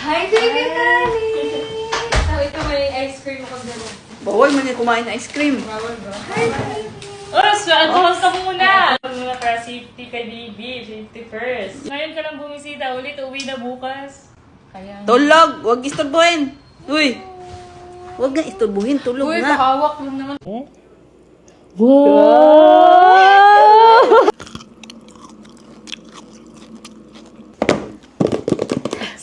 Hi, baby Kali! Oh, ito may ice cream ako dala. Bawal man yung kumain ng ice cream. Bawal ba? Hi, baby! Oras na, alcohol ka muna! Muna para safety kay baby, safety first. Ngayon ka lang bumisita ulit, uwi na bukas. Kaya... Tulog! Huwag istorbohin! Uy! Huwag nga istorbohin, tulog Uy, nga. kahawak lang naman.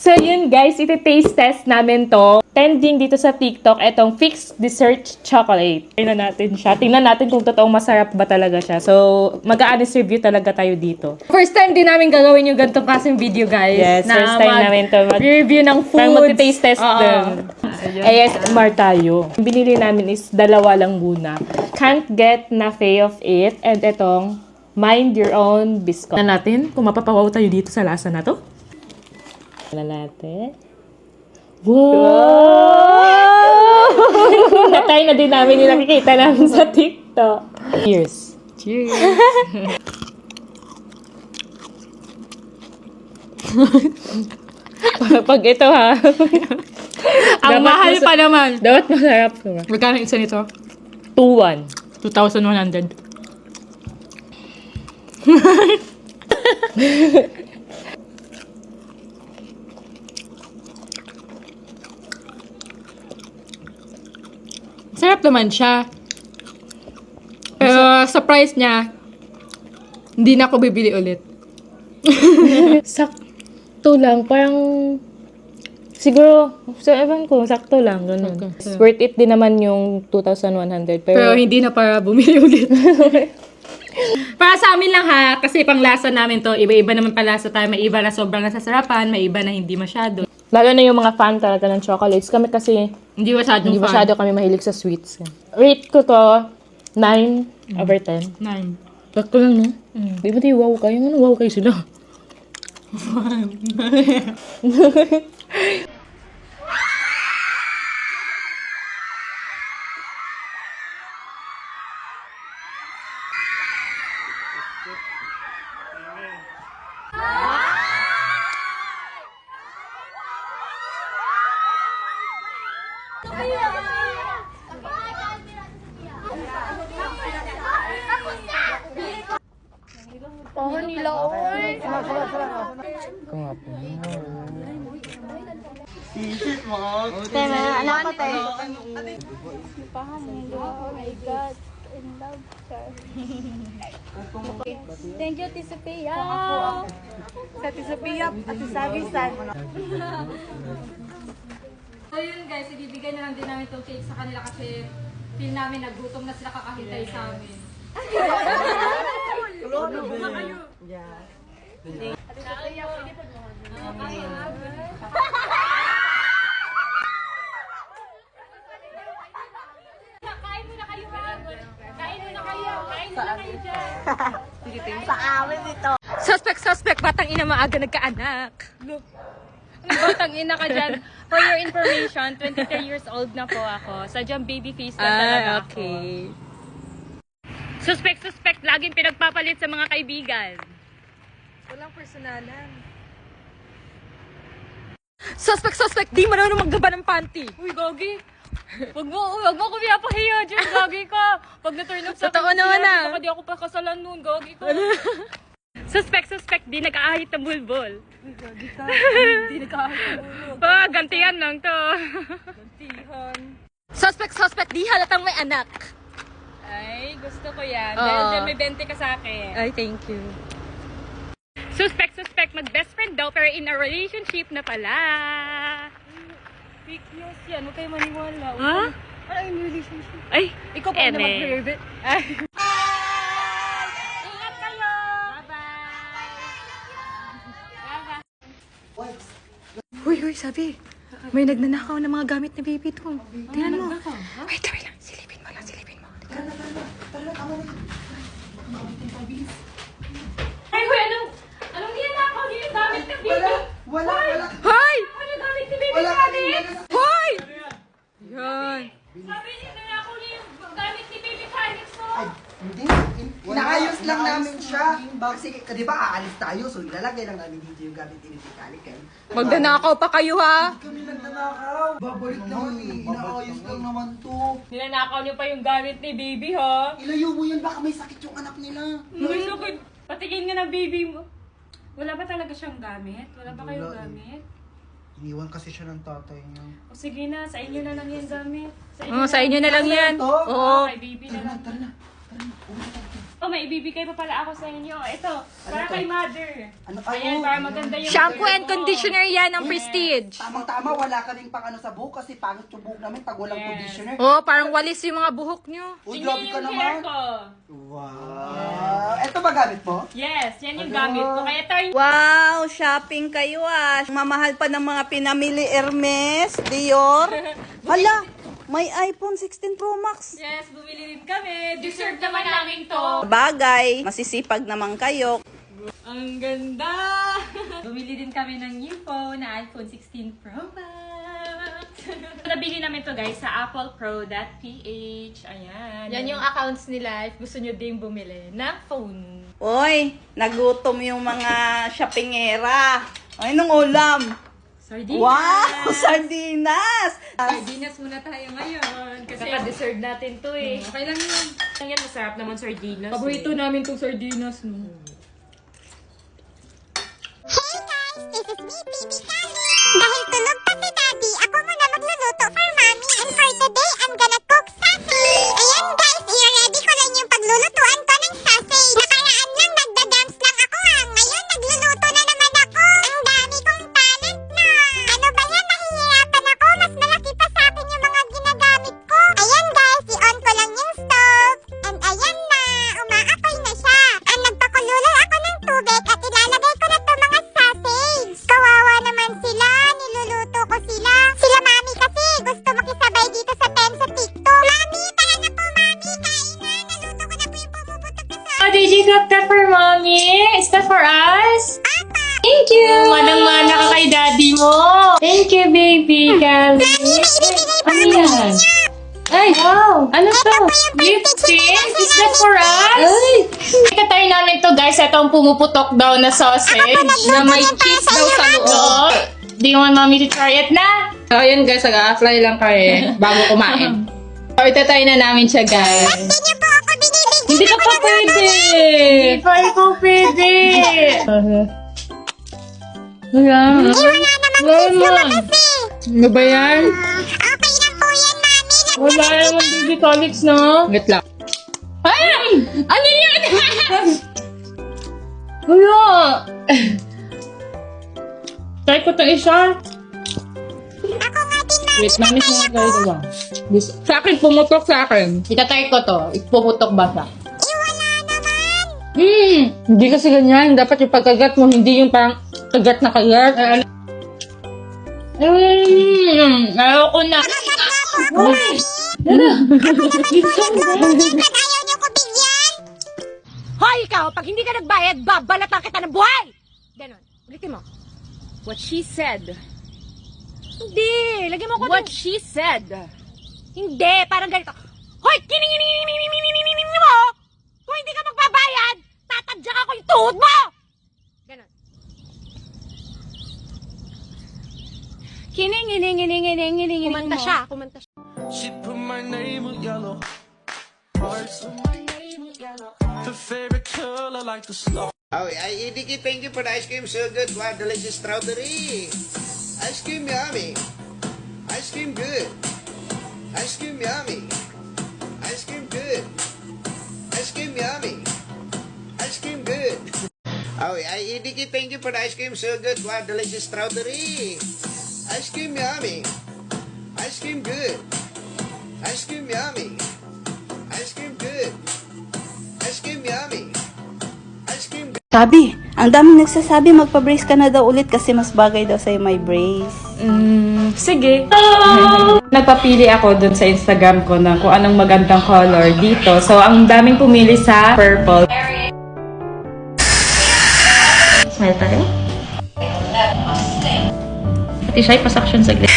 So yun guys, iti-taste test namin to. Trending dito sa TikTok, etong Fix Dessert Chocolate. Tingnan natin siya. Tingnan natin kung totoong masarap ba talaga siya. So, mag-a-honest review talaga tayo dito. First time din namin gagawin yung ganitong klaseng video guys. Yes, first time namin to review ng food. Parang mag-taste test din. ASMR tayo. Ang binili namin is dalawa lang muna. Can't Get Enough of It. And etong Mind Your Own Biscuit. Na natin kung mapapawaw tayo dito sa lasa na to. Wala natin. Wow! Natry na din namin yung nakikita namin sa TikTok. Cheers. Cheers. Pag ito ha. Ang mahal pa naman. Dapat masarap. Magkano isa nito? 2-1. 2,100. Sarap naman siya. Pero sa price niya, hindi na ako bibili ulit. Sakto lang. Parang siguro, sa ewan ko, sakto lang. Ganun. Okay. Worth it din naman yung 2,100. Pero hindi na para bumili ulit. Para sa amin lang ha, kasi panglasa namin to, iba-iba naman palasa tayo. May iba na sobrang nasasarapan, may iba na hindi masyado. Lalo na yung mga fan talaga ng chocolates. Kami kasi, Hindi masyadong hindi fan. masyado kami mahilig sa sweets. Rate ko to, 9/10. 9. Sakto lang, no? Di ba di wow kayo? Ano wow kayo sila? Thank you, Tisa Pia. Sa Tisa Pia at sa Sabisan. So yun guys, ibibigay na lang din namin itong cake sa kanila kasi feel namin nagutom na sila kakahintay sa amin. Kain muna kayo, ha? Kain muna kayo. Kain muna kayo dyan. Sa amin dito. Suspect, batang ina maaga nagkaanak. Batang ina ka dyan. For your information, 23 years old na po ako. Sadyang baby face na talaga ako. Okay. Suspect, laging pinagpapalit sa mga kaibigan. Walang personalan. Suspect, di mo na maggaba ng panty. Uy, Gogi. Wag mo ko pinapahiya dyan, Gogi ka. Pag na-turn up sa Totoo naman na. baka di ako pakasalan nun, Gogi ka. Suspect, di nag-aahit ng bulbol. Hindi nagkakahit. Gantihan lang to. Suspect, di halatang may anak. Ay, gusto ko yan. Oo. Dahil dyan may 20 ka sa akin. Ay, thank you. Suspect, mag-best friend daw pero in a relationship na pala. Fake news yan. Huwag kayo maniwala. Ha? Ano yung relationship? Ay, Ikaw pa na Eme. mag-favorite. Ingat kayo. Uy, sabi. May nagnanakaw ng mga gamit na baby to. Tingnan mo. Wait lang. Silipin mo. Ay, hoy, anong ginagawa niyo yung gamit ni baby? Wala. Hoy! Ano yung gamit ni baby Wala Kali? Hoy! Yan. Sabi niyo na ako yung gamit ni baby Kali. So, Hindi. Inaayos lang namin siya. Bago kasi, di ba aalis tayo, so ilalagay lang namin dito yung gamit ni Kalikan. Magdanakaw pa kayo ha. Kami nagnanakaw. Babalik naman eh. Inaayos lang naman to. Ninanakaw niyo pa yung gamit ni baby ha. Ilayo mo yun, baka may sakit yung anak nila. Patingin nga ng baby mo. Wala ba talaga siyang gamit? Wala ba kayong Wala eh. gamit? Iniwan kasi siya ng tatay niya. O sige na, sa inyo na lang yan gamit. Sa inyo na lang yan. Ito? Oo, kay baby na lang. Tara na. Oh, may ibibigay pa pala ako sa inyo. Ito, para kay mother. Ano? Ayan, para maganda yung Shampoo hair and mo. conditioner yan ng Prestige. Tamang-tama, wala ka rin pang ano sa buhok kasi pangit yung buhok namin pag walang Yes. conditioner. Oh, parang walis yung mga buhok nyo. Uy, Tingnan grabe niyo ka yung hair naman. ko. Wow. Ito ba gamit mo? Yes, yan yung Ano? gamit ko. Kaya tayo. Wow, shopping kayo ah. Mamahal pa ng mga pinamili Hermes, Dior. Hala, may iPhone 16 Pro Max. Yes, bumili din kami. Deserve naman namin to. Bagay, masisipag naman kayo. Ang ganda! Bumili din kami ng new phone na iPhone 16 Pro Max. Nabili namin to guys sa applepro.ph. Ayan. Yan yung accounts nila if gusto nyo din bumili ng phone. Oy, nagutom yung mga shoppingera. Ay, nung ulam. Sardinas! Wow, sardinas! Sardinas muna tayo ngayon. Kasi deserve natin to eh. Okay lang yun. Yan, masarap naman sardinas. Paborito namin tong sardinas, no? Hey guys! This is me, Baby Kali! Dahil tulog pa si Daddy, ako muna magluluto for Mommy. And for today, I'm gonna cook sausage! Ayan guys, i-ready ko lang yung paglulutuan ko ng sausage. Nakaraan lang, nagda-dance lang ako ha. Ngayon, nagluluto na naman ako. Ang dami kong talent na! Ano ba yan? Nahihirapan ako. Mas malaki pa sa akin yung mga ginagamit ko. Ayan guys, i-on ko lang yung stove. And ayan na, umaapoy na siya. And nagpakulo lang ako ng tubig at ilalagay ko na to mga sausage. Kawawa naman sila, niluluto ko sila. Sila Mami kasi gusto makisabay dito sa sa TikTok. Mami, tara na po Mami, kain na. Naluto ko na po yung pumuputok na sa... Oh, did you cook that for mommy? Is that for us? Thank you! Manang-mana ka kay daddy mo. Thank you, baby. Calvin. Ano yan? Ay, wow! Ano to? Lipstick? Is that for us? Ay! Ikatay namin to, guys. Ito ang pumuputok daw na sausage. Na may cheese daw sa loob. Do you want mommy to try it na? So, ayun guys, nag-a-apply lang kayo bago kumain. So, itatry na namin siya, guys. Hindi niyo po ako binibigyan. Hindi ka pa pwede! Hindi pa ikaw pwede. Wala. Wala namang cheese lumabas eh. Ano ba yan? Okay lang po yan Mami. Wala naman baby colics, no? Wait lang. Ay! Ano yan? Wala! Try ko itong isa. Ako nga din Mami. Wait, mami siya nga gawin ba? Sa akin, pumutok sa akin. Itatry ko to. Ipuputok ba siya? Wala naman. Hindi kasi ganyan. Dapat yung pagkagat mo, hindi yung parang kagat na kagat. Ayoko na. Ba't ayaw niyo ko bigyan? Hoy, ikaw! Pag hindi ka nagbayad, babalatan kita ng buhay! Ganon. Ulitin mo. What she said. Hindi! Lagyan mo ko What she said. Hindi! Parang ganito. Hoy! Kining mo! Kung hindi ka magbabayad, tatadyak ako yung tuhod mo! Ganon. Kining. Kumanta siya. She put my name with yellow hearts. Her favorite color like the snow. Oh, Idiki, thank you for the ice cream. So good. Wow, delicious strawberry. Ice cream yummy. Ice cream good. Ice cream yummy. Ice cream good. Ice cream yummy. Ice cream good. Oh, Idiki, thank you for the ice cream. So good. Wow, delicious strawberry. Ice cream yummy. Ice cream good. Ice cream yummy. Ice cream good. Ice cream yummy. Ice cream good. Sabi, ang daming nagsasabi magpa-brace ka na daw ulit kasi mas bagay daw sa'yo may brace. Sige. Nagpapili ako dun sa Instagram ko na kung anong magandang color dito. So, ang daming pumili sa purple. Smile tayo. Pati siya, ipasaksyon sa glit.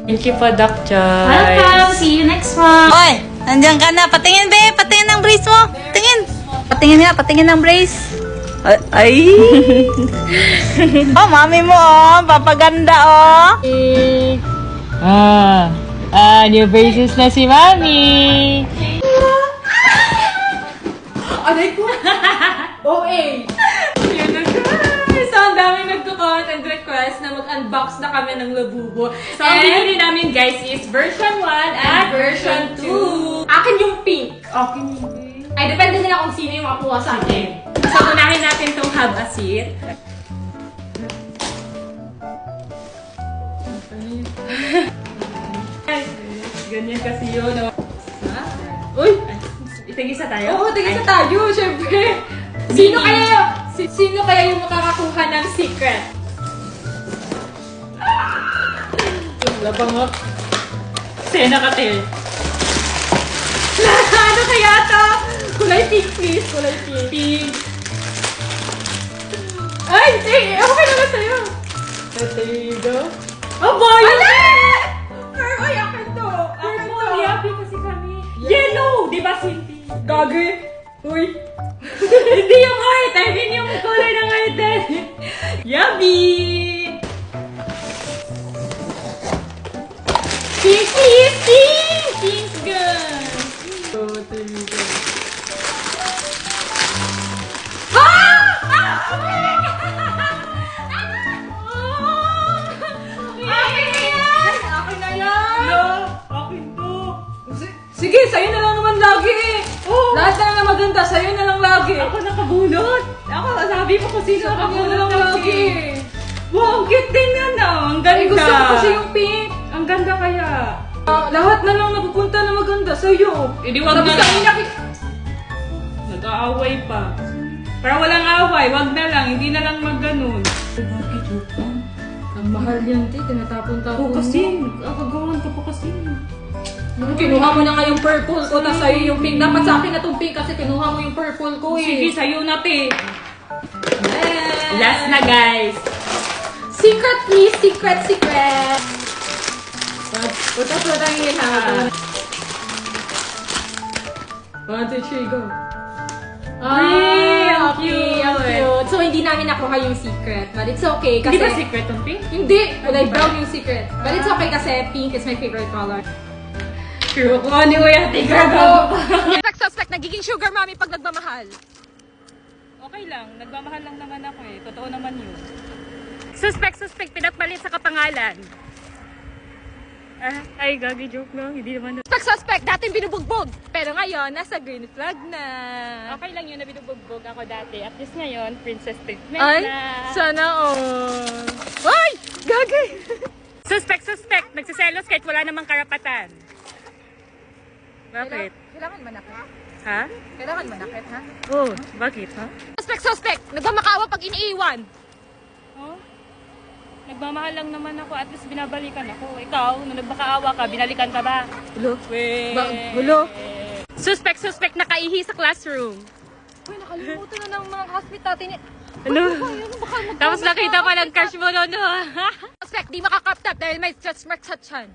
Thank you po, Doc Joyce. Welcome! See you next month! Oy, nandiyan ka na. Patingin, be. Patingin ng brace mo. Tingin. Patingin ng brace. Ay! Oh, mami mo, oh. Papaganda, oh. New braces na si Mami. Aray ko! OA! Yun na guys! So, ang daming nagko-comment and request na mag-unbox na kami ng Labubo. So, ang binili namin guys is version 1 at version 2. Akin yung pink. Akin yung pink. Ay, depende nila kung sino yung makuha sa akin. So, unahin natin itong have a seat. Ganyan kasi yun. Uy! Itigisa tayo? Oo, tigisa tayo, syempre. Sino kaya yung makakakuha ng secret? Labangok. Sena ka, Tel. Ano kaya to? Kulay pink, please. Kulay pink. Pink. Ay, okay naman sa'yo. There you go. Oh, boy! Ay, akin to. Akin to. Happy kasi kami. Yellow! Di ba, Cindy? Gagi. Uy. Hindi yung heart. I mean yung kulay ng heart din. Yummy! Pink, pink, pink! Pink gun! So, there you go. Akin na yan! No! Akin to! Sige, sa'yo na lang naman lagi eh! Oh. Lahat na lang maganda, sa'yo na lang lagi! Ako nakabunot! Ako, sabi mo kung sino nakabunot na lang lagi! Wow, ang cute din yan ah! Ang ganda! Gusto ko kasi yung pink! Ang ganda kaya! Lahat na lang napupunta na maganda sa'yo! Hindi wag na lang! Nag-aaway pa! Para walang away, wag na lang, hindi na lang mag-ganon. Ang mahal yan, te. Tinatapon-tapon mo. Kasi, nakagawan ka pa kasi. Kinuha mo na nga yung purple ko, na sa'yo yung pink. Dapat sa akin na itong pink kasi kinuha mo yung purple ko eh. Sige, sa'yo na, te. Last na, guys. Secret, please. Secret, secret. Putas na tayo yun, ha? 1, 2, 3, go. Ang cute. So, hindi namin nakuha yung secret. But it's okay kasi... Hindi ba secret yung pink? Hindi. Kulay brown yung secret. But it's okay kasi pink is my favorite color. True ko. Ano yung tigre ko? Suspect, nagiging sugar mommy pag nagmamahal. Okay lang. Nagmamahal lang naman ako eh. Totoo naman yun. Suspect, pinagpalit sa kapangalan. Ay, gagi, joke lang. Hindi naman. Suspect, dating binubugbog. Pero ngayon, nasa green flag na. Okay lang yun na binubugbog ako dati. At least ngayon, princess treatment Ay, na. sana all. Ay, gagi. Suspect, nagsiselos kahit wala namang karapatan. Bakit? Kailangan manakit. Ha? Kailangan manakit, ha? Oh, bakit, ha? Suspect, nagmamakaawa pag iniiwan. Oh? Nagmamahal lang naman ako, at least binabalikan ako. Ikaw, nung nagmakaawa ka, binalikan ka ba? Hulo? Weh! Hulo? Suspect, nakaihi sa classroom. Uy, nakalimutan na ng mga classmate natin. Ano? Tapos nakita pa ng crush mo no. Suspect, di makakaptap dahil may stretch mark sa tiyan.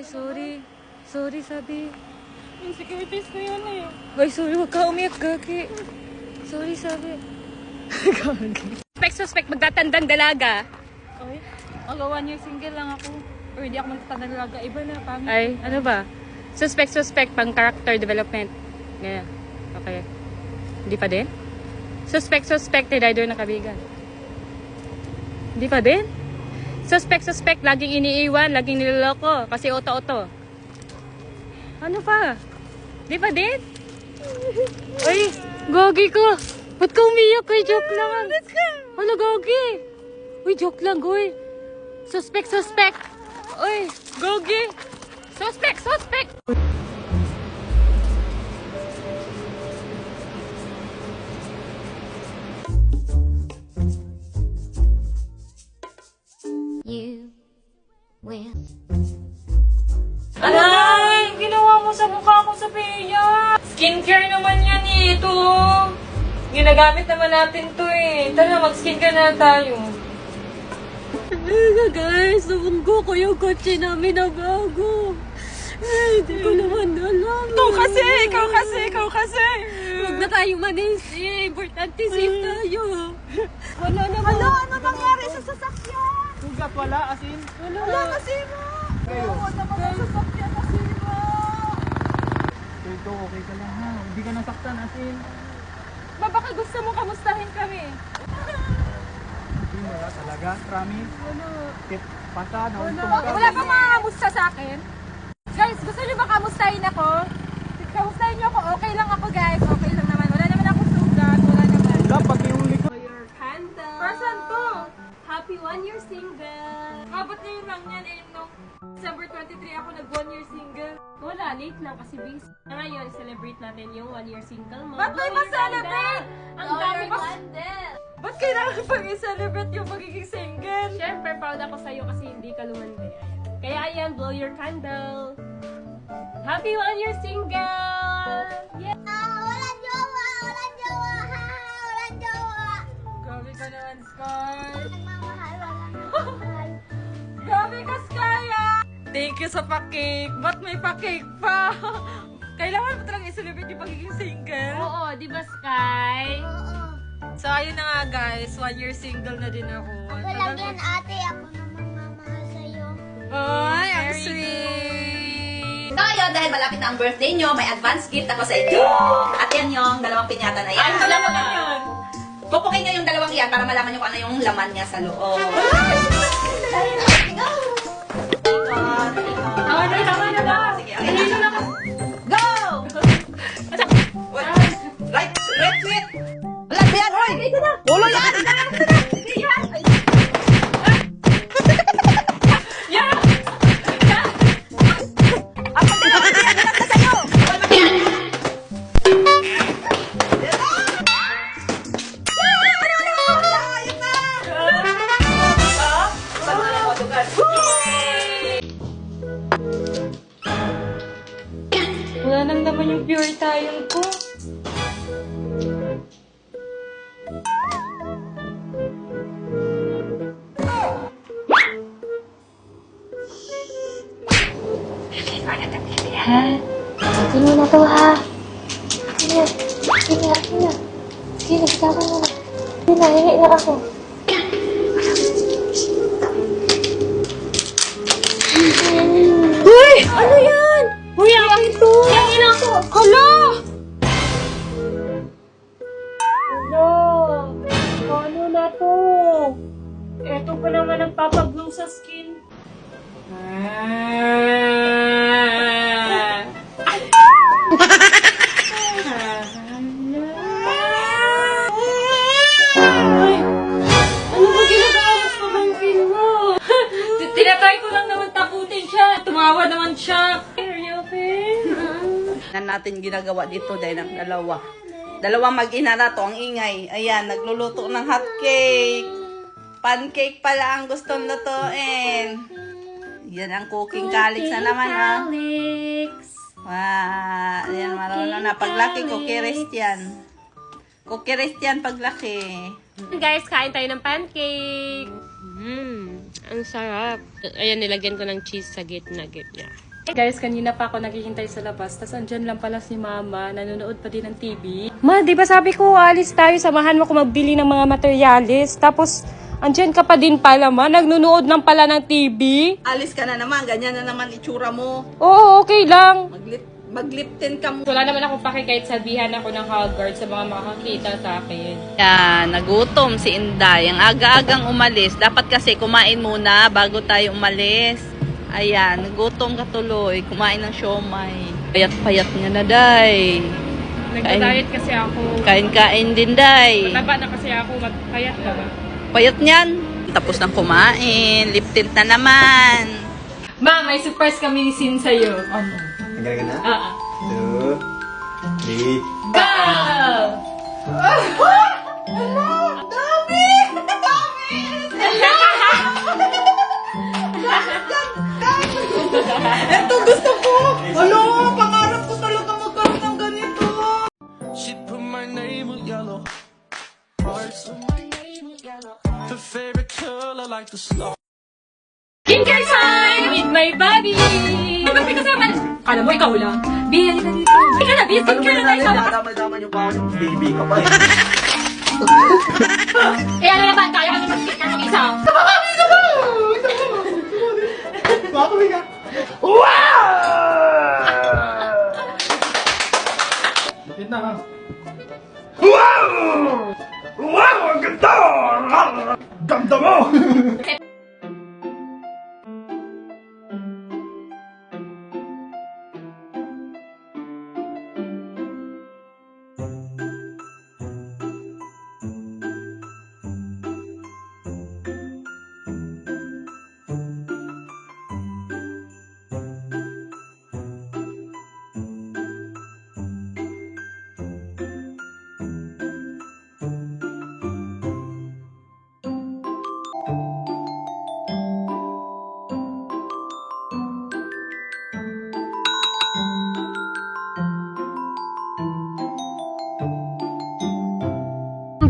Sorry. Sorry, sabi. Insecurities ko yun eh. Ay, sorry, wag ka umiyak, gagi. Sorry, sabi. Gagi. Suspect, magtatandang dalaga. Okay. Mag 1 year single lang ako. Or hindi ako magtatandang dalaga. Iba na, pangit. Ay, ano ba? Suspect, pang character development. Yeah. Okay. Hindi pa din? Suspect, rider na kabigan. Hindi pa din? Suspect, laging iniiwan, laging niloloko. Kasi oto-oto. Ano pa? Di pa din? Ay, gogi ko. Ba't ka umiyak? Ay, joke lang. Ano, gogi? Uy, joke lang, goy. Suspect. Uy, gogi. Suspect. You will. Alay! Ginawa mo sa mukha ko sa Bea! Skincare naman yan eh, ito! Ginagamit naman natin to eh. Tara, mag-skincare na tayo. Guys, nabunggo ko yung kotse namin na bago. Hindi ko naman alam. Ikaw kasi. Huwag na tayong manisip. Importante safe tayo. Wala naman. Hala, ano nangyari sa sasakyan? Sugat wala, asin. Wala, nasira. Oo, naman ang sasakyan, nasira. Ito, okay ka lang ha. Hindi ka nasaktan, asin. Ba, baka gusto mo kamustahin kami? Hindi mo na talaga, promise. Kit, pasa, nauntong ka. Wala kang makakamusta sa akin? Guys, gusto niyo ba kamustahin ako? Kamustahin niyo ako? Okay lang ako, guys. Okay lang naman. Wala naman ako sugat. Wala naman. Wala, pag yung likod. Your candle. Person to. Happy 1 year single. Abot ngayon lang yan. Eh, nung December 23 ako nag 1 year single. Wala, late lang kasi busy. Ngayon, celebrate natin yung 1 year single mo. Ba't kayo ma-celebrate? Ang dami pa. Ba't kailangan pag i-celebrate yung pagiging single? Siyempre, proud ako sa'yo kasi hindi ka lumandi. Kaya ayan, blow your candle. Happy 1 year single! Yeah! Walang jowa, walang jowa, ha, walang jowa. Grabe ka naman, Sky. Nagmamahal, walang nagmamahal. Grabe ka, Sky, ah! Thank you sa pa-cake. Ba't may pa-cake pa? Kailangan mo talagang i-celebrate yung pagiging single? Oo, di ba, Sky? Oo. So, ayun na nga, guys. 1 year single na din ako. Walang yan, ate. Ako naman mamahal sa'yo. Ay, ang sweet! So ayun, dahil malapit na ang birthday nyo, may advance gift ako sa inyo. At yan yung dalawang pinyata na yan. Ano naman yun? Pupukin nyo yung dalawang yan para malaman nyo kung ano yung laman niya sa loob. Tama na ba? Sige, okay na. Go! Right, sweet. Wala ba yan, Roy? Ulo yan! Wala nang naman yung pure tayong ko. Akin mo na to, ha? Akin na. Akin na, akin na. Sige, nagsasabi mo na. Akin na, hingi na ako. Uy! Ano yan? Uy, akin to! Akin ako! Hala! Hala! Ano na to? Eto pa naman ang papaglow sa skin. Ay! Ano ba ginagawa mo sa pamangkin mo? Tinatry ko lang naman takutin siya. Tumawa naman siya. Are you okay? Na natin ginagawa dito dahil ang dalawa. Dalawang mag-ina na to, ang ingay. Ayan, nagluluto ng hot cake. Pancake pala ang gustong lutuin. Yan ang cooking calyx na naman, ah. Wow, ayan, marunong na. Paglaki, cookie yan. Cookie yan paglaki. Guys, kain tayo ng pancake. Ang sarap. Ayan, nilagyan ko ng cheese sa gitna. Guys, kanina pa ako naghihintay sa labas. Tapos andyan lang pala si Mama. Nanonood pa din ng TV. Ma, di ba sabi ko, alis tayo. Samahan mo ko magbili ng mga materialis. Tapos, andyan ka pa din pala, Ma. Nagnunood lang pala ng TV. Alis ka na naman, ganyan na naman itsura mo. Oo, okay lang. Magliptin ka mo. Wala naman akong paki kahit sabihan ako ng Haggard sa mga makakita sa akin. Yan, nagutom si Inday. Ang aga-agang umalis. Dapat kasi kumain muna bago tayo umalis. Ayan, nagutom ka tuloy. Kumain ng siomay. Payat-payat nga na, Day. Nagda-diet kasi ako. Kain-kain din, Day. Mataba na kasi ako. Payat na ba? Payat niyan. Tapos ng kumain. Lip tint na naman. Ma, may surprise kami ni Sin sa'yo. Ano? Nagala ka na? 2, 3. Go! Ito gusto ko! Ano? Pangarap ko talaga magkaroon ng ganito. She put my name with yellow hearts. Her favorite color like the snow. Skincare time with my baby! Ba't may kasama? Kala mo ikaw lang. Bi, halika dito. Halika na, Bi. Skincare na tayo sa... Nadamay-damay niyo pa ako yung baby ka pa eh. Eh, ano naman? Kaya ka naman skincare ng isa. Bakit ka? Bakit na ha? Wow! Ang ganda! Ganda mo!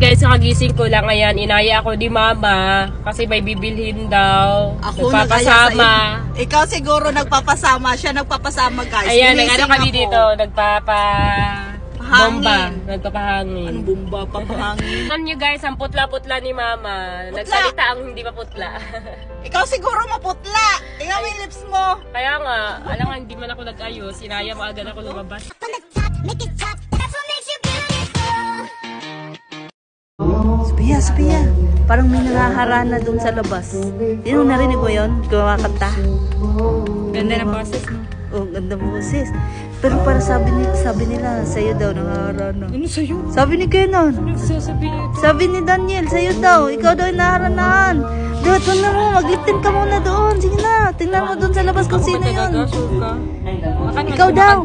Guys, kagising ko lang ngayon. Inaya ako ni Mama kasi may bibilhin daw. Ako Nagpapasama. Ikaw siguro nagpapasama. Siya nagpapasama, guys. Ayan, Ginising nag-ano kami ako. dito. Bomba. Nagpapahangin. Anong bomba? Papahangin. Alam nyo guys, ang putla-putla ni Mama. Nagsalita ang hindi maputla. Ikaw siguro maputla. Tingnan mo yung lips mo. Kaya nga, alam nga, hindi man ako nag-ayos. Sinaya mo agad ako lumabas. From the top, make it top. That's what makes you beautiful. Sophia. Parang may nangaharana doon sa labas. Yung narinig mo yun? Kumakanta. Ganda ng boses mo. Oh, ganda mo, sis. Pero para sabi nila, sa'yo daw nangaharana. Ano sa'yo? Sabi ni Kenan. Sasabihin ito. Sabi ni Daniel, sa'yo daw. Ikaw daw yung naharanahan. Doon na mo, magliptin ka muna doon. Sige na, tingnan mo doon sa labas kung sino yun. Ikaw daw.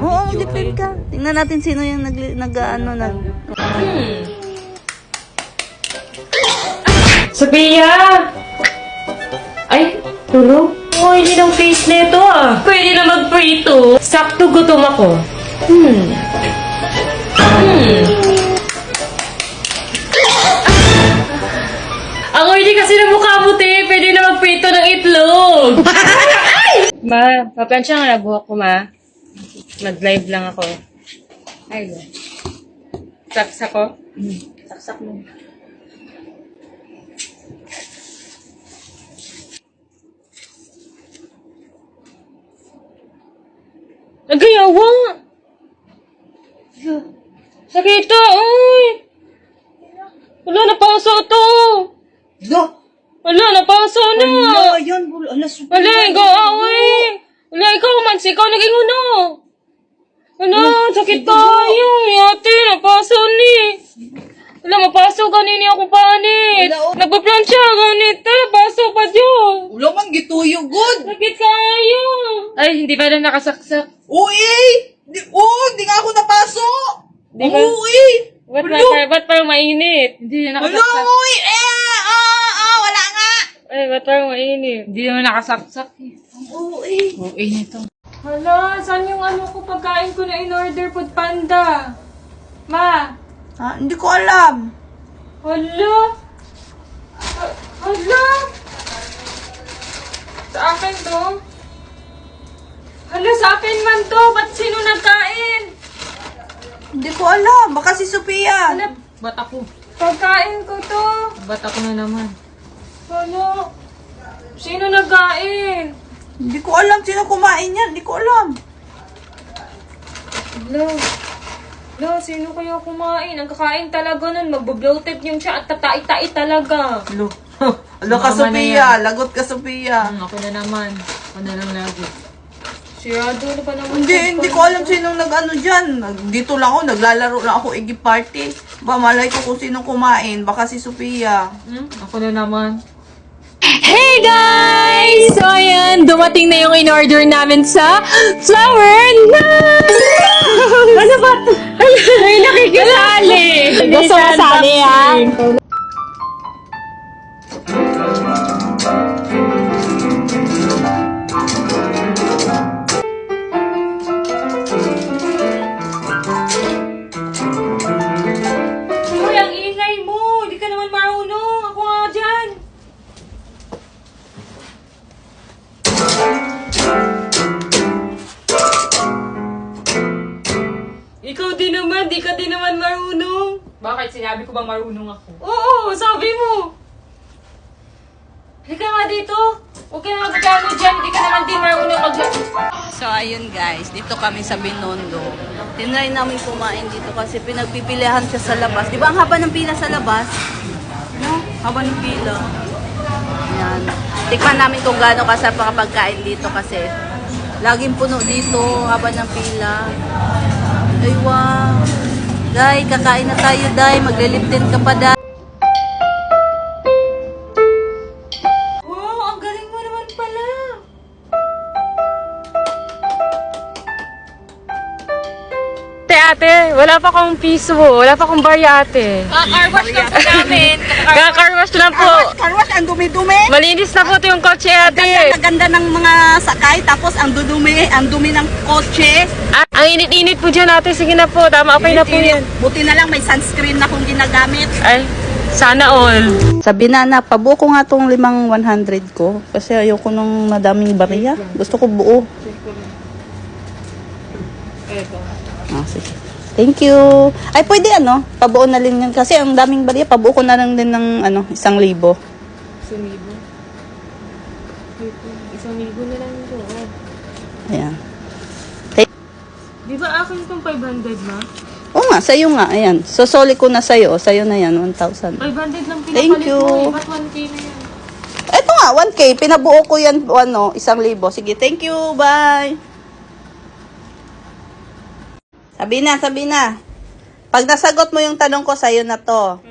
Oo, magliptin ka. Tingnan natin sino yung nag. Sophia! Ay, tulog? Oh, hindi ng face nito ah. Pwede na mag-prito. Sakto gutom ako. Ang oily kasi ng mukha mo, te. Pwede na mag-prito ng itlog. Ma, paplansya nga na buhok ko, ma. Nag-live lang ako. Ay, saksak ko? Saksak mo. Nagayawa! Sakit to! Uy! Wala, napaso to! Wala, napaso na! Ayan, Wala, ikaw away! Wala, ikaw magsikaw, naging uno! Wala, sakit tayo! Ate, napaso ni! Wala, mapaso ganini ako panit! Nagpa-plancha, ganito, napaso pa dyan! Ulo man gituyo, good! Sakit kayo! Ay, hindi pa na nakasaksak. Uy! Di nga ako napaso! Di ba? Uy! Ba't parang mainit? Hindi na Ulo! nakasaksak. Uy! Wala nga! Ay, ba't parang mainit? Hindi naman nakasaksak. Uy! Okay nito. Hala, saan yung ano ko pagkain ko na in-order food panda? Ma! Ha? Hindi ko alam. Hala! Hala! Sa akin to? Hala, sa akin man to! Ba't sino nagkain? Hindi ko alam. Baka si Sophia. Hala, ba't ako? Pagkain ko to! Ba't ako na naman? Hala! Sino nagkain? Hindi ko alam sino kumain yan. Hindi ko alam. Hala, sino kaya kumain? Ang kakain talaga nun, magbo-bloated yung siya at tatai-tai talaga. Alo ka, Sophia. Lagot ka, Sophia. Ako na naman. Ako na lang lagi. Sirado na ba naman? Hindi ko alam sinong nag-ano dyan. Dito lang ako, naglalaro lang ako Iggy Party. Ba, malay ko kung sinong kumain. Baka si Sophia. Ako na naman. Hey guys! So ayan, dumating na yung in-order namin sa Flower Night! Ano ba? Ay, nakikisali! Gusto masali ah! Uy, ang ingay mo! Hindi ka naman marunong! Ako nga dyan! di ka din naman marunong. Bakit? Sinabi ko bang marunong ako? Oo, sabi mo. Halika nga dito. Huwag ka na magkano dyan. Di ka naman din marunong So, ayun guys, dito kami sa Binondo. Tinry namin kumain dito kasi pinagpipilihan siya sa labas. Di ba ang haba ng pila sa labas? No? Haba ng pila. Yan. Tikman namin kung gaano kasarap ang pagkain dito kasi laging puno dito, haba ng pila. Ay, wow. Day, kakain na tayo, Day. Magliliptin ka pa, Day. Wow, ang galing mo naman pala. Ate, wala pa akong piso. Wala pa akong barya, ate. Car wash lang po namin. Kaka-car wash lang po. Karwas, ang dumi-dumi. Malinis na po ito yung kotse, ate. Ang ganda ng mga sakay, tapos ang dumi ng kotse. Ang init-init po dyan, ate. Sige na po. Tama, okay na po yan. Buti na lang may sunscreen na kung ginagamit. Ay, sana all. Sabi na, pabuko nga tong 100 ko. Kasi ayoko nung madaming bariya. Gusto ko buo. Ah, sige. Thank you. Ay, pwede pabuo na rin yan. Kasi ang daming bariya, pabuo ko na lang din ng 1,000. 1,000? 1,000 na lang ito. Ayan. Di ba akin itong 500 na? Oo nga, sa'yo nga. Ayan. Sosoli ko na sa'yo. Sa'yo na yan, 1,000. 500 lang pinapalit Thank you. mo. Ba't 1K na yan? Ito nga, 1K. Pinabuo ko yan, 1,000. Sige, thank you. Bye. Sabi na. Pag nasagot mo yung tanong ko, sa'yo na to.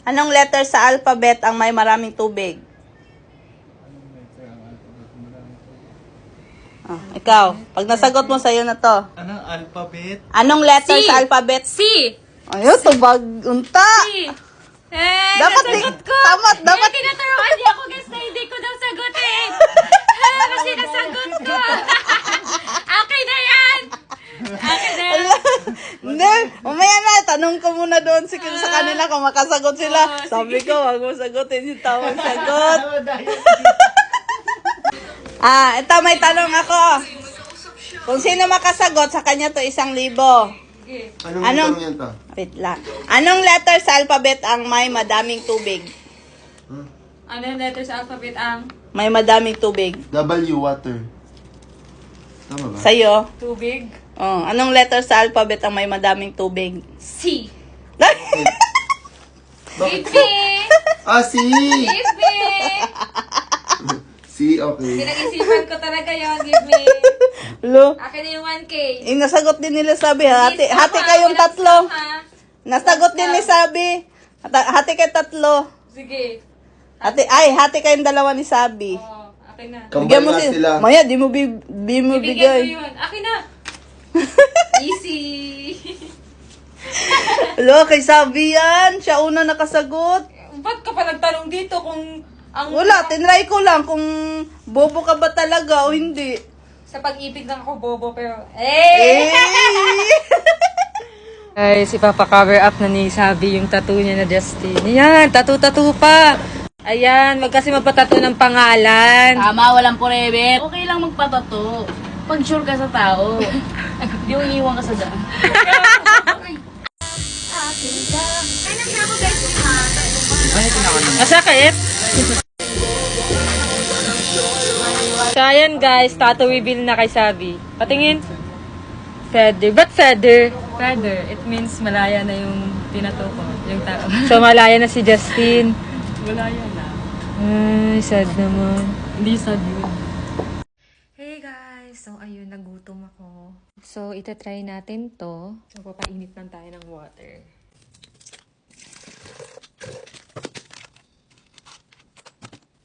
Anong letter sa alphabet ang may maraming tubig? Ikaw. Pag nasagot mo, sa'yo na to. Anong alphabet? Anong letter C. sa alphabet? C. Ayun, tubag. Unta. Eh, Dapat nasagot ko. dapat. Eh, tinuturuan niya ako guys na hindi ko daw sagutin. Kasi nasagot ko. Okay na yan. Okay na yan. Hindi, umaya na. Tanong ko muna doon sa kanila kung makasagot sila. Sabi ko, wag mo sagutin yung tamang sagot. Ito may tanong ako. Kung sino makasagot, sa kanya to 1,000. Anong yan to? Wait lang. Anong letter sa alphabet ang may madaming tubig? Ano yung letter sa alphabet ang May madaming tubig. W, water. Tama ba? Sa'yo? tubig? Oh, anong letter sa alphabet ang may madaming tubig? C. Bakit? B. C! B. C, okay. Pinag-isipan ko talaga yun. Give me. Lo, Akin na yung 1K. nasagot din nila Sabi. Hati Stop, kayong walang tatlo. stop, ha? Nasagot din ni Sabi. Hati kayo tatlo. Sige. Hati kayong dalawa ni Sabi. Oh, akin na. Bigyan mo sila. Maya, di mo Bigyan ko bigay. yun. Akin na. Easy. Lo, kay Sabi yan. Siya una nakasagot. Ba't ka pa nagtanong dito kung ang Wala, tinry ko lang kung bobo ka ba talaga o hindi. sa pag-ibig lang ako bobo pero eh! Guys, ipapa-cover up na ni Sabi yung tattoo niya na Justin. Ayan, tattoo pa. Ayan, wag kasi magpatato ng pangalan. Tama, walang forever. Okay lang magpatato. Pag sure ka sa tao. Di mo iiwan ka sa daan. Masakit? So, ayan guys, tattoo reveal na kay Sabi. Patingin. Feather. Ba't feather? Feather, it means malaya na yung tinato ko, yung tao. So, malaya na si Justin. Malaya na. Ay, sad naman. Hindi sad yun. Hey guys! So, ayun, nagutom ako. So, itatry natin to. So, papainit lang tayo ng water.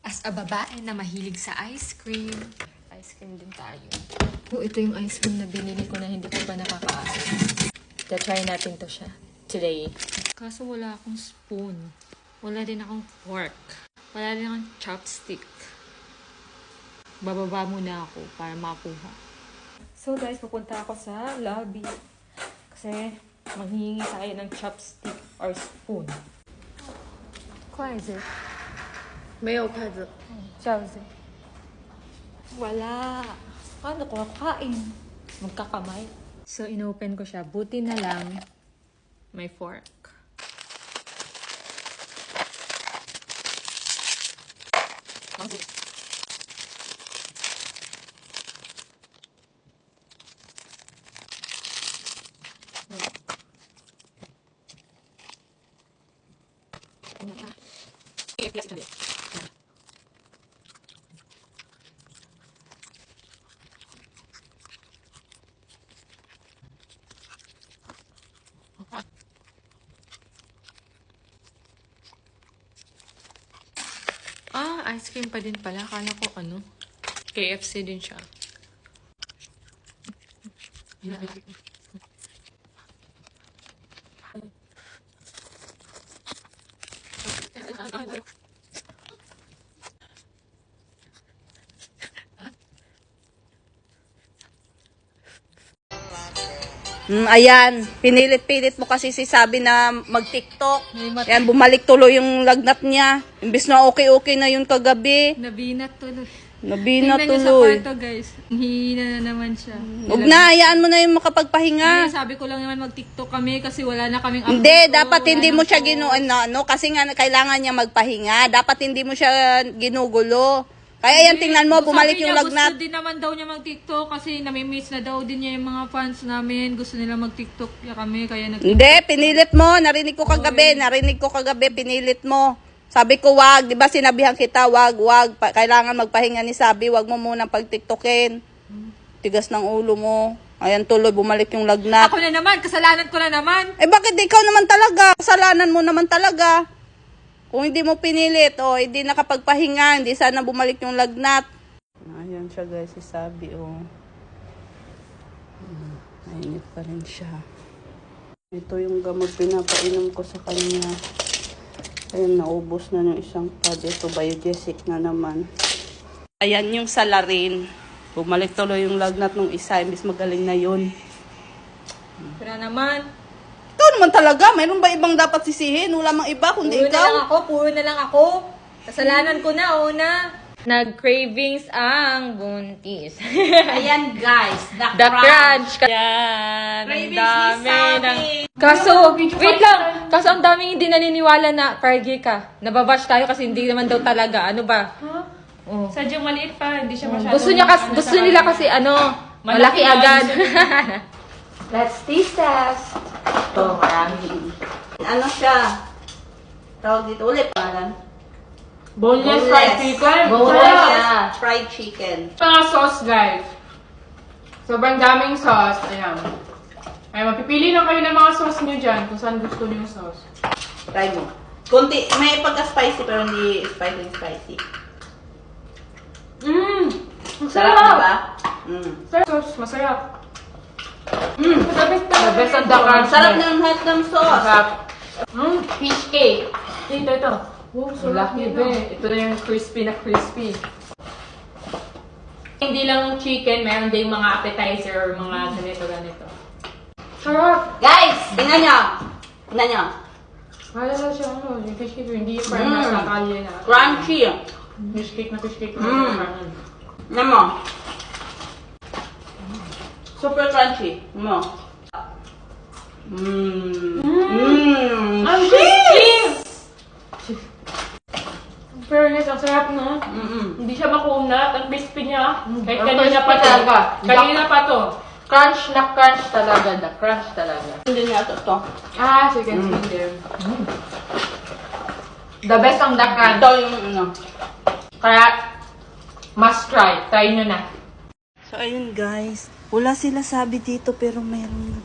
As a babae na mahilig sa ice cream din tayo. So, ito yung ice cream na binili ko na hindi ko pa nakakaasa. Try natin to siya today. Kaso wala akong spoon. Wala din akong fork. Wala din akong chopstick. Bababa muna ako para makuha. So guys, pupunta ako sa lobby. Kasi maghihingi tayo ng chopstick or spoon. What is it? 没有筷子。 Chopstick. Wala. Paano ko kakain? Magkakamay. So, inopen ko siya. Buti na lang, my fork. Ah, ice cream pa din pala. Akala ko ano, KFC din siya. Ayan, pinilit-pilit mo kasi si Sabi na mag-TikTok. Ayan, bumalik tuloy yung lagnat niya. Imbis na okay-okay na yun kagabi. Nabinat tuloy. Nabina Tingnan niyo sa tuloy. kwarto, guys. Hihina na naman siya. Huwag na, hayaan mo na yung makapagpahinga. Sabi ko lang naman mag-TikTok kami kasi wala na kaming Hindi, dapat hindi mo siya kasi nga kailangan niya magpahinga. Dapat hindi mo siya ginugulo. Kaya yan, tingnan mo, bumalik yung lagnat. Gusto din naman daw niya mag-TikTok kasi nami-miss na daw din niya yung mga fans namin. Gusto nila mag-TikTok kami kaya Hindi, pinilit mo. Narinig ko kagabi, pinilit mo. Sabi ko, wag. Di ba sinabihan kita, wag. Kailangan magpahinga ni Sabi. Wag mo munang pag-TikTokin. Tigas ng ulo mo. Ayan, tuloy, bumalik yung lagnat. Ako na naman, kasalanan ko na naman. Eh, bakit ikaw naman talaga? Kasalanan mo naman talaga. Kung hindi mo pinilit, hindi nakapagpahinga, hindi sana bumalik yung lagnat. Ayan siya guys, si Sabi, Mainit pa rin siya. Ito yung gamot pinapainom ko sa kanya. Ayan, naubos na yung isang pad. Ito, Biogesic na naman. Ayan yung salarin. Bumalik tuloy yung lagnat ng isa, imbis magaling na yun. Kaya naman. Ikaw naman talaga, mayroon ba ibang dapat sisihin? Wala mang iba, kundi ikaw. Puro na lang ako. Kasalanan ko na, una. Nag-cravings ang buntis. Ayan guys, The crunch. Yan. Ang dami. Kaso, wait lang. Kaso ang daming hindi naniniwala na Fergie ka. Nababash tayo kasi hindi naman daw talaga. Ano ba? Oh. Sadyang maliit pa, hindi siya masyadong... Gusto nila kasi malaki agad. Let's taste test. Ito, marami. Ano siya? Tawag dito, ulit pangalan. Boneless fried chicken. Boneless fried chicken. Mga sauce, guys. Sobrang daming sauce. Ayan. Ay, mapipili lang kayo ng mga sauce nyo dyan kung saan gusto nyo yung sauce. Try mo. Kunti, may pagka-spicy pero hindi spicy. Sarap, diba? Sauce, masarap. The best ang the crunch. Sarap ng hot ng sauce. Fish cake. Ito. Wow, Laki ba? Ito na yung crispy na crispy. Hindi lang chicken, meron din mga appetizer or mga ganito. Sarap! Guys, tingnan nyo. Wala na siya, yung fish cake, hindi yung parang nasa kalye na. Crunchy. Fish cake. Tingnan mo. Super crunchy. Mo. Ang crispy! Fairness, ang sarap, no? Hindi siya makunat, ang crispy niya. Kahit kanina pa to. Crunch na crunch talaga. The crunch talaga. Hindi niya ito. Ah, so you can see them. The best ang the crunch. Ito yung ano. Kaya, must try. Try nyo na. So, ayun guys. Wala sila Sabi dito pero mayroon.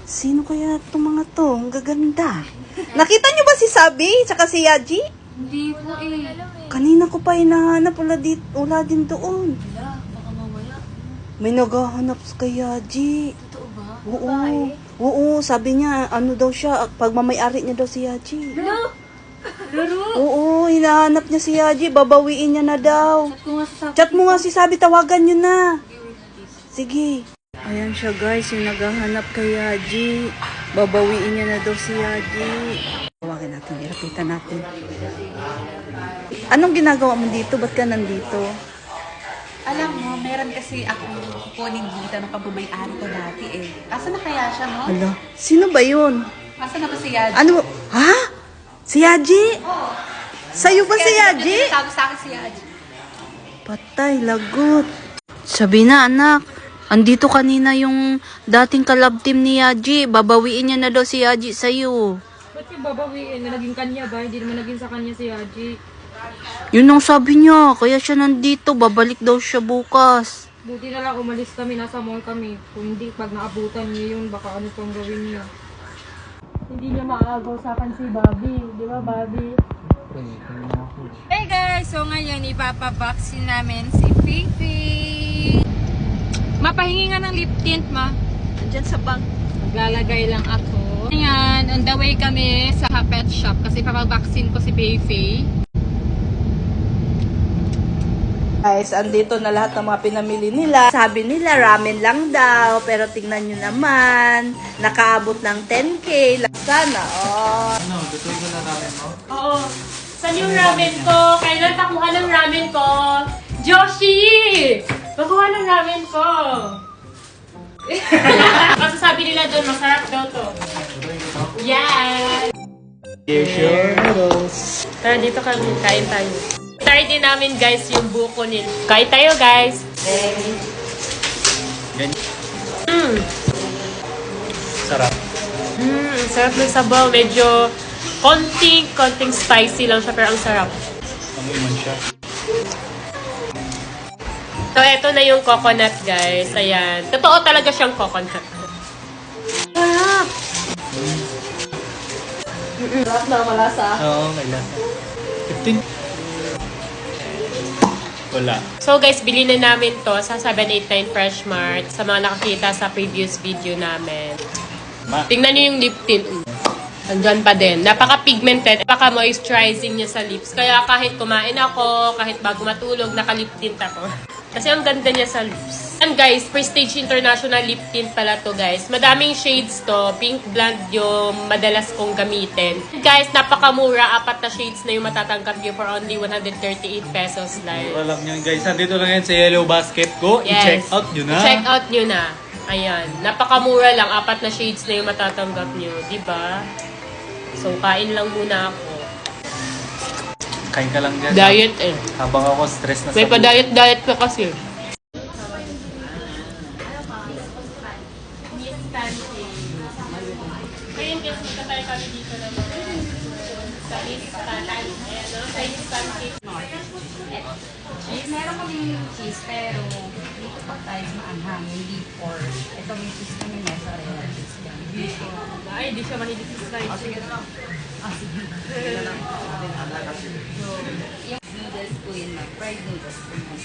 Sino kaya itong mga to? Ang gaganda. Nakita nyo ba si Sabi? Tsaka si Yaji? Hindi po eh. Kanina ko pa hinahanap. Wala din doon. May naghahanap kay Yaji. Totoo ba? Oo, sabi niya, ano daw siya, pagmamayari niya daw si Yaji. Oo, hinahanap niya si Yaji, babawiin niya na daw. Chat mo nga si Sabi, tawagan niyo na. Sige. Ayan siya guys, yung naghahanap kay Yaji. Babawiin niya na daw si Yaji. Tawagin natin, ilapitan natin. Anong ginagawa mo dito? Ba't ka nandito? Alam mo, meron kasi akong kukunin dito ng pagmamay-ari ko dati eh. Asa na kaya siya, no? Hala, sino ba yun? Asa na ba si Yaji? Ano? Ha? Si Yaji? Sa'yo ba si Yaji? Sabi sa akin si Yaji. Patay, lagot. Sabi na, anak. Andito kanina yung dating kalab team ni Yaji. Babawiin niya na daw si Yaji sa'yo. Ba't yung babawiin? Naging kanya ba? Hindi naman naging sa kanya si Haji. Yun ang sabi niya. Kaya siya nandito. Babalik daw siya bukas. Buti na lang umalis kami, nasa mall kami. Kung hindi, pag naabutan niya yun, baka ano pang gawin niya. Hindi niya maaagaw sa akin si Bobby. Di ba, Bobby? Hey guys! So ngayon, ipapabaksin namin si Fifi. Mapahingi nga ng lip tint, ma. Andyan sa bag. Maglalagay lang ako. Ayan, on the way kami sa pet shop kasi papabaksin ko si Fifi. Guys, andito na lahat ng mga pinamili nila. Sabi nila, ramen lang daw. Pero tingnan nyo naman, nakaabot ng 10K. Sana, oh. Ano, tutuloy ko na namin mo? Oo. Saan yung ramen ko? Kailan pakuha ng ramen ko? Joshi! Pakuha ng ramen ko! Kasi sabi nila doon, masarap daw to. Yes! Sure noodles. Tara, dito kami. Kain tayo. Try din namin, guys, yung buko nila. Kain tayo, guys. Sarap. Sarap ng sabaw. Medyo konting spicy lang siya, pero ang sarap. Amoy man siya. So, eto na yung coconut, guys. Ayan. Totoo talaga siyang coconut. Sarap! Sarap na malasa. Oo, may lasa. 15. Wala. So, guys, bili na namin to sa 789 Fresh Mart sa mga nakakita sa previous video namin. Tingnan nyo yung lip tint. Andyan pa din. Napaka-pigmented. Napaka-moisturizing niya sa lips. Kaya kahit kumain ako, kahit bago matulog, naka-lip tint ako. Kasi ang ganda niya sa lips. And guys, Prestige International Lip Tint pala to, guys. Madaming shades to. Pink blonde yung madalas kong gamitin. Guys, napakamura. 4 na shades na yung matatanggap nyo for only 138 pesos lang. Alam nyo guys, nandito lang yan sa Yellow Basket ko. I-check out nyo na. I-check out nyo na. Ayan. Napakamura lang. 4 na shades na yung matatanggap nyo. Diba? So, kain lang muna ako. Kain ka lang dyan. Diet eh. Habang ako stress na May sa pa-diet ka kasi. Ngayon guys, magkatay kami dito naman sa Miss Tanay. Ayan, no? Chinese pancake. Cheese, meron kaming cheese, pero dito pa tayo maanghang, hindi pork. Ito may cheese kami, mozzarella cheese yan. Ay, di siya mahilig sa slice. Sige. Yung noodles ko yun, fried noodles ko yun.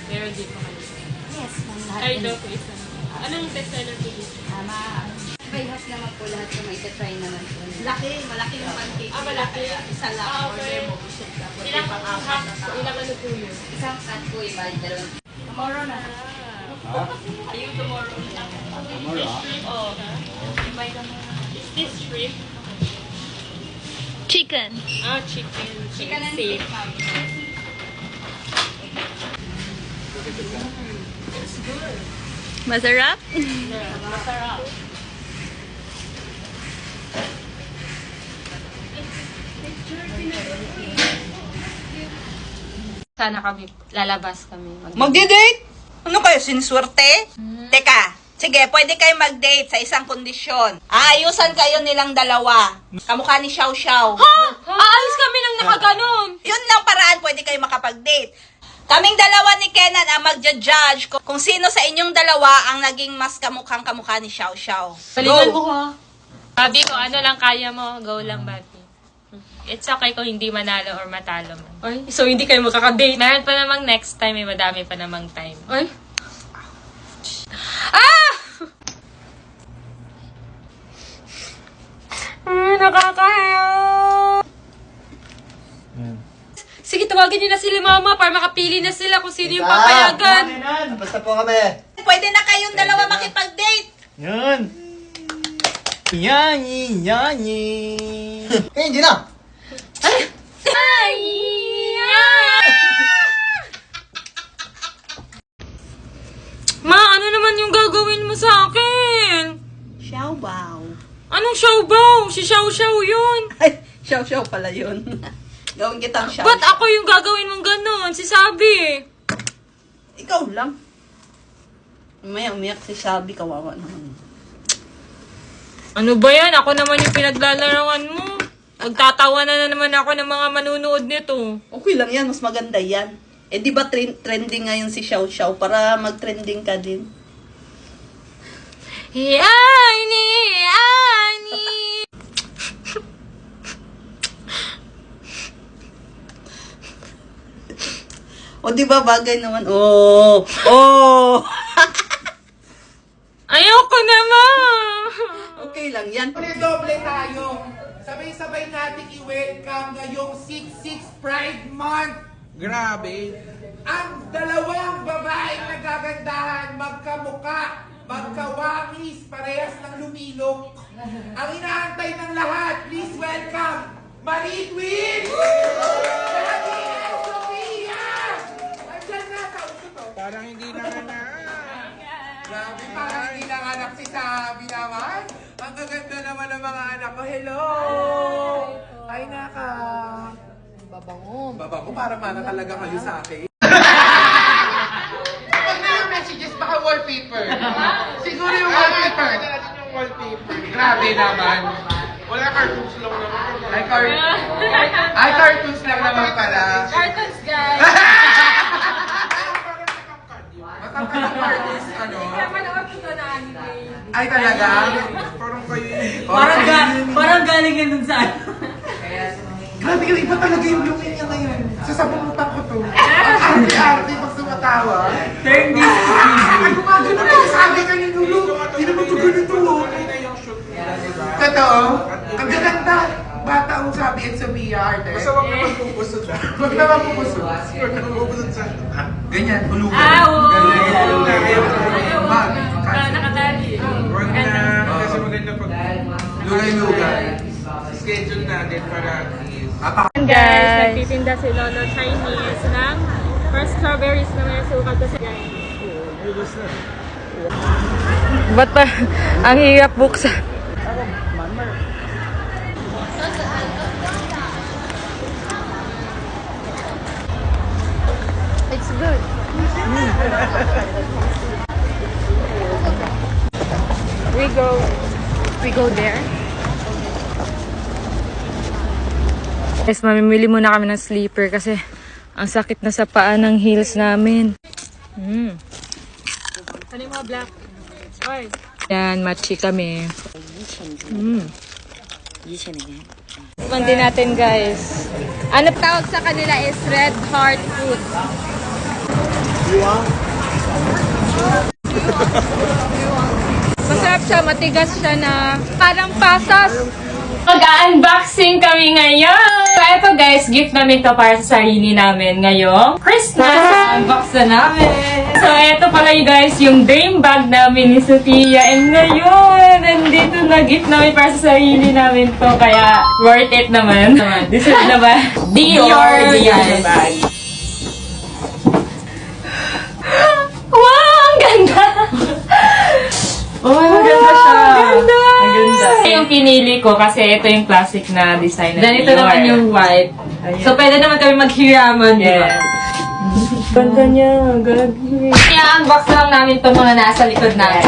Meron dito kami. Yes, ma'am. Ay, daw po isa. Anong best seller po dito? By half naman po lahat yung may try naman po. Malaki yung pancake. Malaki. Isa lang. Okay. Ilang half? Ilang ano po yun? Isang cut po yung bali, dalawang. Tomorrow na. Ayun, tomorrow. Fish shrimp. Oh. Is this shrimp? Chicken. Ah, chicken. Chicken and Safe. steak, ma'am. Masarap? Masarap. Sana kami, lalabas kami. Magdi-date? Ano kayo, siniswerte? Teka, sige, pwede kayo mag-date sa isang kondisyon. Aayusan kayo nilang dalawa. Kamukha ni Xiao Xiao. Aalis kami ng nakaganon! Yun lang paraan pwede kayo makapag-date. Kaming dalawa ni Kenan ang magja-judge kung sino sa inyong dalawa ang naging mas kamukhang kamukha ni Xiao Xiao. Galingan mo ha. Babi ko, ano lang kaya mo, go lang, Babi. It's okay kung hindi manalo or matalo man. Ay, so hindi kayo makakadate? Meron pa namang next time, may madami pa namang time. Ay? Ah! Nakakahiya! Sige, tawagin niyo na sila mama para makapili na sila kung sino yung papayagan. Basta po kami. Pwede na kayong dalawa makipag-date. Yan. Yani, yani. Hindi na. Ay! Ma, ano naman yung gagawin mo sa akin? Xiao Bao. Xiao Xiao yun. Ay, Xiao pala yun. Gawin kitang Xiao. Ba't ako yung gagawin mong ganun? Si Sabi. Ikaw lang. Umaya, umiyak si Shabby, kawawa naman. Ano ba yan? Ako naman yung pinaglalaroan mo. Magtatawa na naman ako ng mga manunood nito. Okay lang yan, mas maganda yan. Eh di ba trending ngayon si Xiao Xiao para mag-trending ka din? Yani. O di ba bagay naman? Oh! Oh! Ayoko naman. Okay lang yan. Doble tayo. Sabay-sabay natin i-welcome ngayong 6-6 Pride Month. Grabe. Ang dalawang babaeng nagagandahan, magkamuka, magkawangis, parehas ng lumilok. Ang inaantay ng lahat, please welcome, Marie Twin! Daddy and Sophia! Andyan na, kausap to. Parang hindi na na. Grabe, parang hindi nanganak si Sabi naman. Ang gaganda naman ng mga anak ko. Hello! Ay, naka. Babango, para mana talaga kayo sa akin. Pag na yung messages, baka wallpaper. Siguro yung wallpaper. Yung wallpaper. Grabe naman. Wala, cartoons lang naman. Ay, cartoons lang naman pala. Cartoons, guys. Matangkad ang cartoons, ano? Manood ko na anime. Ay, talaga? Parang kayo Parang galing yan dun sa Grabe yung iba talaga yung looking niya ngayon. Sasabunutan ko to. Ang arte-arte pag sumatawa. Turn this Ay, gumagano na sabi ka ni Lulu. Hindi naman ito ganito. Totoo? Ang gaganda. Bata ang Sabi at Sophia arte. Basta wag naman pupusod na. Huwag naman pupusod. Wag naman pupusod sa... Ganyan, hulugan. Nakadali. Wag na. Kasi maganda pag... Lugay-lugay. Schedule natin para Guys, nagtitinda si Lolo Chinese ng first strawberries na may sukat kasi guys. Ba't ba ang hirap buksan? It's good. We go there. Guys, mamimili muna kami ng sleeper kasi ang sakit na sa paa ng heels namin. Ano yung mga black? Oy. Yan, matchy kami. Mandi natin, guys. Ano tawag sa kanila is red heart fruit. Masarap siya, matigas siya na parang pasas. Mag-unboxing kami ngayon! So, eto guys, gift namin to para sa sarili namin ngayong Christmas. Unbox na namin! So, eto pala yung guys, yung dream bag namin ni Sophia. And ngayon, nandito na gift namin para sa sarili namin to. Kaya, worth it naman. This is naman, Dior bag. Wow! Ang ganda! Oh, maganda siya. Maganda. Ito yung pinili ko kasi ito yung classic na design. Then ito naman yung white. So pwede naman kami maghiraman, di ba? Ganda niya. Gagi. I-unbox lang namin itong mga nasa likod natin.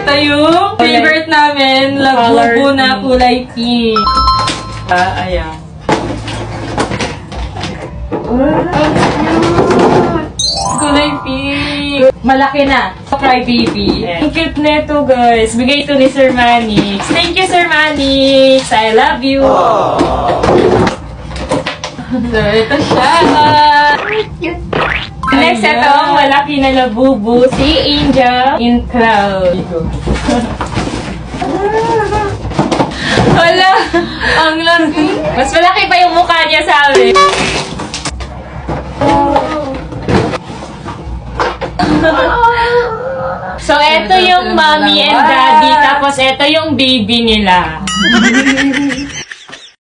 Ito yung favorite namin, Labubu na kulay pink. Ayan. Kulay pink. Malaki na. Cry baby. Ang cute nito, guys. Bigay ito ni Sir Manix. Thank you, Sir Manix. I love you. So ito siya. Next, ito, malaki na labubu. Si Angel in Cloud. Wala. Ang laki. Mas malaki pa yung mukha niya sa amin. So, ito yung mommy and daddy. Tapos, ito yung baby nila.